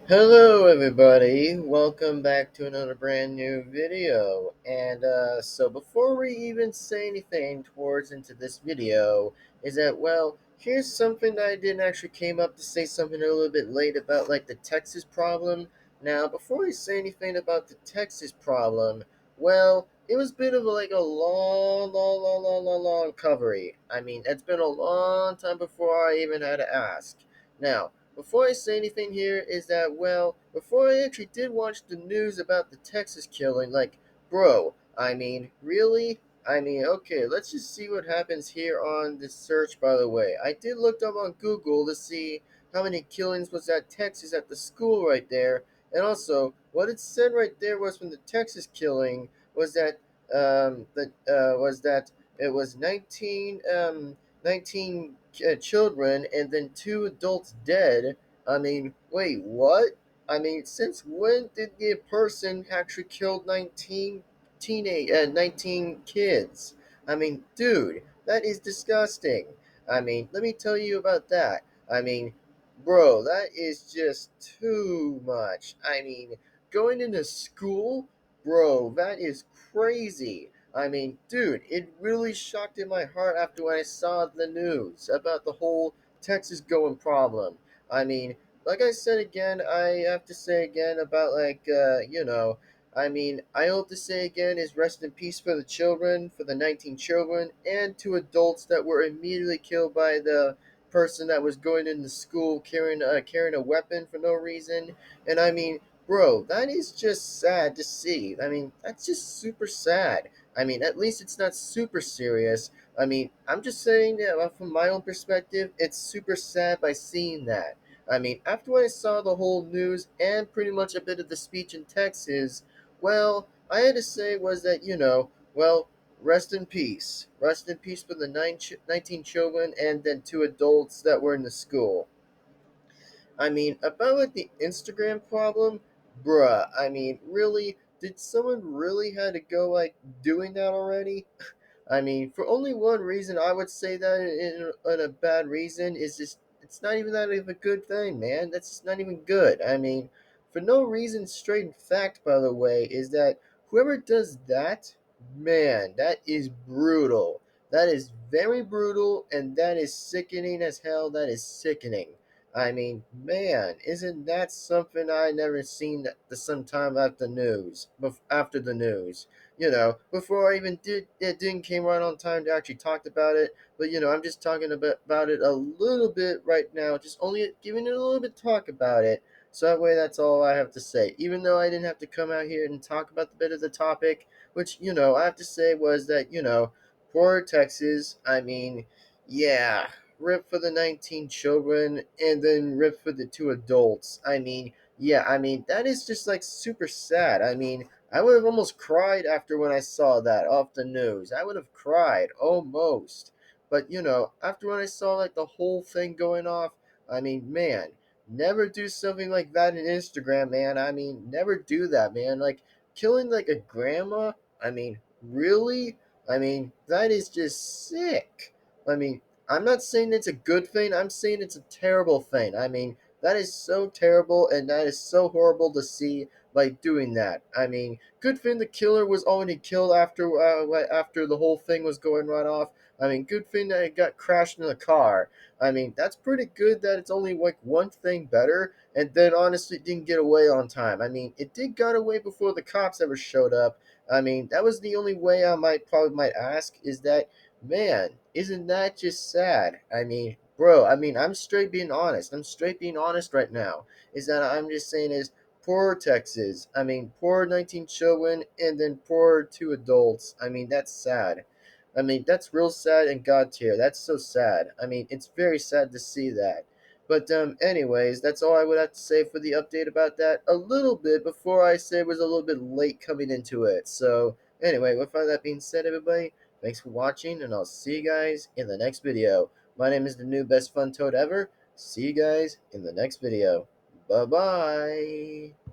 Hello everybody, welcome back to another brand new video. So before we even say anything towards into this video, is that here's something that I didn't actually came up to say something a little bit late about like the Texas problem. Now, before I say anything about the Texas problem, it was a bit of like a long recovery. I mean, it's been a long time before I even had to ask. Now, before I say anything here is that, before I actually did watch the news about the Texas killing, I mean, really? I mean, okay, let's just see what happens here on this search, by the way. I did look up on Google to see how many killings was at Texas at the school right there. And also, what it said right there was from the Texas killing was that it was 19 children and then two adults dead. I mean, wait, what? I mean, since when did the person actually killed 19 kids? I mean, dude, that is disgusting. I mean, let me tell you about that. I mean, bro, that is just too much. I mean, going into school, bro, that is crazy. I mean, dude, it really shocked in my heart after when I saw the news about the whole Texas going problem. I mean, like I said again, I have to say again about I mean, I hope to say again is rest in peace for the children, for the 19 children, and two adults that were immediately killed by the person that was going into school carrying a weapon for no reason. And I mean, bro, that is just sad to see. I mean, that's just super sad. I mean, at least it's not super serious. I mean, I'm just saying that from my own perspective, it's super sad by seeing that. I mean, after I saw the whole news and pretty much a bit of the speech in Texas, I had to say was that, rest in peace. Rest in peace for the 19 children and then two adults that were in the school. I mean, about like the Instagram problem, bruh, I mean, really, did someone really had to go like doing that already? I mean, for only one reason, I would say that in a bad reason is just it's not even that of a good thing, man. That's just not even good. I mean, for no reason, straight fact, by the way, is that whoever does that, man, that is brutal. That is very brutal, and that is sickening as hell. That is sickening. I mean, man, isn't that something I never seen the sometime after the news? Before I even did it didn't came right on time to actually talk about it. But I'm just talking about it a little bit right now, just only giving it a little bit talk about it. So that way, that's all I have to say. Even though I didn't have to come out here and talk about the bit of the topic, which I have to say was that poor Texas. I mean, yeah, rip for the 19 children, and then rip for the two adults. I mean, yeah, I mean that is just like super sad. I mean, I would have almost cried after when I saw that off the news. I would have cried almost. But after when I saw like the whole thing going off, I mean, man, never do something like that in Instagram, man. I mean, never do that, man. Like killing like a grandma. I mean, really? I mean, that is just sick. I mean, I'm not saying it's a good thing. I'm saying it's a terrible thing. I mean, that is so terrible and that is so horrible to see like doing that. I mean, good thing the killer was already killed after the whole thing was going right off. I mean, good thing that it got crashed in the car. I mean, that's pretty good that it's only like one thing better, and then honestly it didn't get away on time. I mean, it did got away before the cops ever showed up. I mean, that was the only way I might ask is that, man, isn't that just sad? I mean, bro, I mean, I'm straight being honest. I'm straight being honest right now. Is that I'm just saying is poor Texas. I mean, poor 19 children and then poor two adults. I mean, that's sad. I mean, that's real sad and God tier. That's so sad. I mean, it's very sad to see that. But anyways, that's all I would have to say for the update about that. A little bit before I say it was a little bit late coming into it. So anyway, with all that being said, everybody, thanks for watching, and I'll see you guys in the next video. My name is the new best fun toad ever. See you guys in the next video. Bye bye.